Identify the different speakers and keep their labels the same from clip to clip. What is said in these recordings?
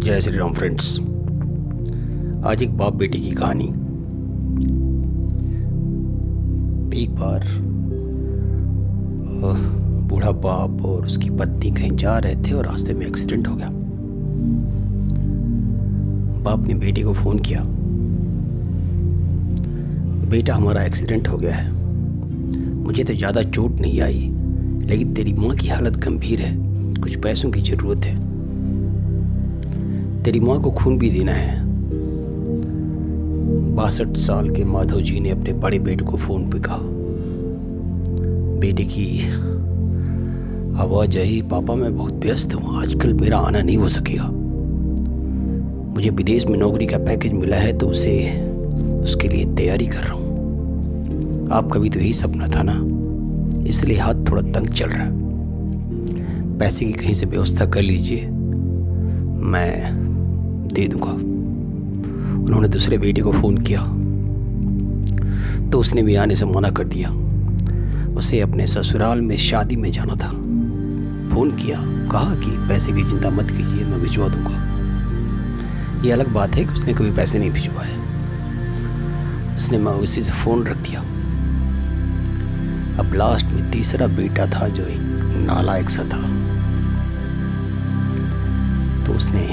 Speaker 1: जय श्री राम फ्रेंड्स। आज एक बाप बेटी की कहानी। एक बार बूढ़ा बाप और उसकी पत्नी कहीं जा रहे थे और रास्ते में एक्सीडेंट हो गया। बाप ने बेटी को फ़ोन किया, बेटा हमारा एक्सीडेंट हो गया है, मुझे तो ज़्यादा चोट नहीं आई, लेकिन तेरी माँ की हालत गंभीर है, कुछ पैसों की ज़रूरत है, तेरी माँ को खून भी देना है। 62 साल के माधव जी ने अपने बड़े बेटे को फ़ोन पे कहा। बेटे की आवाज़ आई, पापा मैं बहुत व्यस्त हूँ, आजकल मेरा आना नहीं हो सकेगा, मुझे विदेश में नौकरी का पैकेज मिला है तो उसके लिए तैयारी कर रहा हूँ। आपका भी तो यही सपना था ना, इसलिए हाथ थोड़ा तंग चल रहा है, पैसे की कहीं से व्यवस्था कर लीजिए, मैं दे दूंगा। उन्होंने दूसरे बेटे को फ़ोन किया तो उसने भी आने से मना कर दिया, उसे अपने ससुराल में शादी में जाना था। फ़ोन किया, कहा कि पैसे की चिंता मत कीजिए, मैं भिजवा दूंगा। ये अलग बात है कि उसने कभी पैसे नहीं भिजवाए, उसने उसी से फ़ोन रख दिया। अब लास्ट में तीसरा बेटा था जो एक नालायक सा था, तो उसने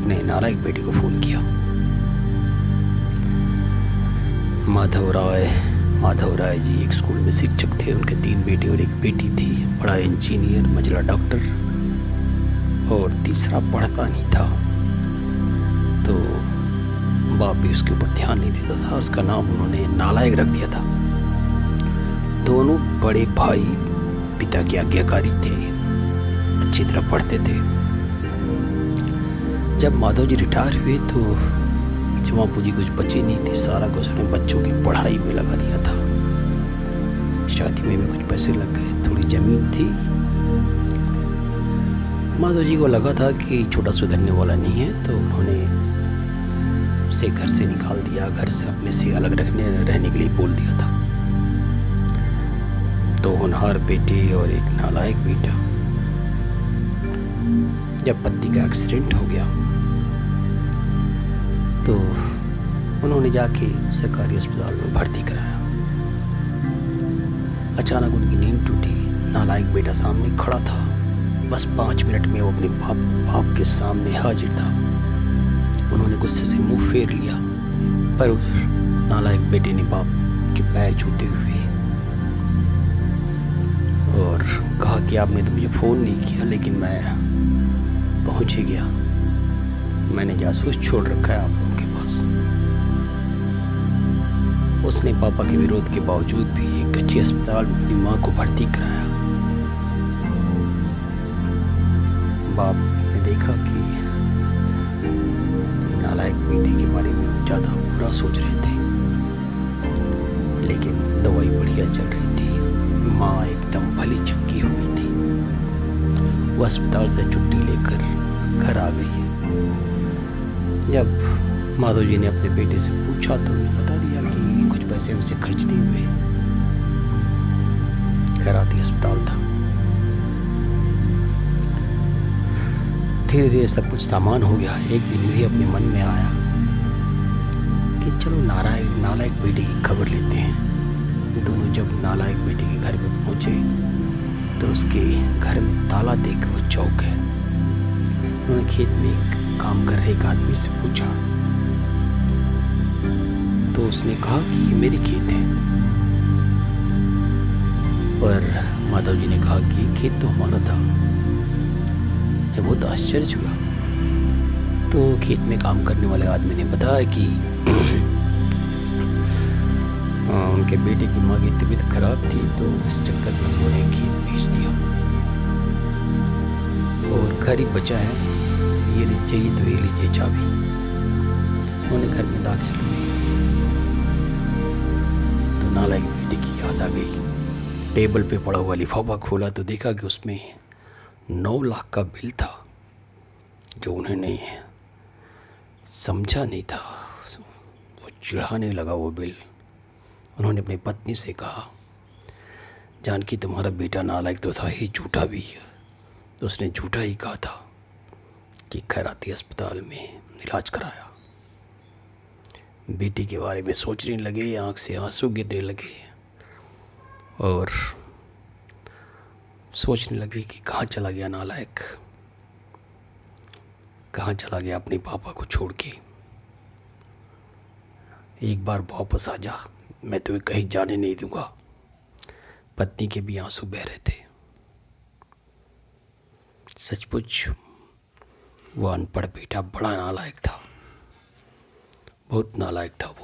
Speaker 1: अपने नालायक बेटे को फ़ोन किया। माधव राय जी एक स्कूल में शिक्षक थे, उनके 3 बेटे और 1 बेटी थी। बड़ा इंजीनियर, मंझला डॉक्टर और तीसरा पढ़ता नहीं था, तो बाप भी उसके ऊपर ध्यान नहीं देता था और उसका नाम उन्होंने नालायक रख दिया था। दोनों बड़े भाई पिता के आज्ञाकारी थे, अच्छी तरह पढ़ते थे। जब माधव जी रिटायर हुए तो जमा पूंजी कुछ बची नहीं थी, सारा कुछ उन्होंने बच्चों की पढ़ाई में लगा दिया था। शादी में भी कुछ पैसे लग गए, थोड़ी ज़मीन थी। माधव जी को लगा था कि छोटा सुधरने वाला नहीं है, तो उन्होंने उसे घर से निकाल दिया, घर से अपने से अलग रहने के लिए बोल दिया था। 2 होनहार बेटे और 1 नालायक बेटा। जब पत्नी का एक्सीडेंट हो गया तो उन्होंने जाके सरकारी अस्पताल में भर्ती कराया। अचानक उनकी नींद टूटी। नालायक बेटा सामने खड़ा था, बस 5 मिनट में वो अपने बाप के सामने हाजिर था। उन्होंने गुस्से से मुंह फेर लिया, पर उस नालायक बेटे ने बाप के पैर छूते हुए और कहा कि आपने तो मुझे फ़ोन नहीं किया, लेकिन मैं पहुंच ही गया, मैंने जासूस छोड़ रखा है आप लोगों के पास। उसने पापा के विरोध के बावजूद भी एक अच्छे अस्पताल में अपनी माँ को भर्ती कराया। बाप ने देखा कि नालायक बेटे के बारे में वो ज़्यादा बुरा सोच रहे थे, लेकिन दवाई बढ़िया चल रही थी, माँ एकदम भली चंगी हो गई थी। वो अस्पताल से छुट्टी लेकर घर आ गई। जब माधव जी ने अपने बेटे से पूछा तो उन्हें बता दिया कि कुछ पैसे उसे खर्च नहीं हुए, खैराती अस्पताल था। धीरे धीरे सब कुछ सामान हो गया। एक दिन भी अपने मन में आया कि चलो नालायक बेटे की खबर लेते हैं। दोनों जब नालायक बेटे के घर में पहुंचे तो उसके घर में ताला देख वो चौंक गए। उन्होंने खेत में काम कर रहे एक आदमी से पूछा तो उसने कहा कि ये मेरी खेत है, पर माधव जी ने कहा कि ये खेत तो हमारा था। ये बहुत आश्चर्य हुआ। तो खेत में काम करने वाले आदमी ने बताया कि उनके बेटे की माँ की तबीयत खराब थी, तो इस चक्कर में उन्होंने खेत बेच दिया और घर ही बचा है, ये चाहिए तो ये लीजिए चाबी। उन्होंने घर में दाखिल हुए तो नालायक बेटे की याद आ गई। टेबल पे पड़ा हुआ लिफाफा खोला तो देखा कि उसमें 9 लाख का बिल था, जो उन्होंने समझा नहीं था। वो चिढ़ाने लगा वो बिल। उन्होंने अपनी पत्नी से कहा, जानकी तुम्हारा बेटा नालायक तो था ही, झूठा भी है। तो उसने झूठा ही कहा था कि खैराती अस्पताल में इलाज कराया। बेटी के बारे में सोचने लगे, आंख से आंसू गिरने लगे और सोचने लगे कि कहाँ चला गया नालायक, कहाँ चला गया अपने पापा को छोड़ के। एक बार वापस आ जा, मैं तुम्हें कहीं जाने नहीं दूंगा। पत्नी के भी आंसू बह रहे थे। सचमुच वो अनपढ़ बेटा बड़ा नालायक था, बहुत नालायक था वो।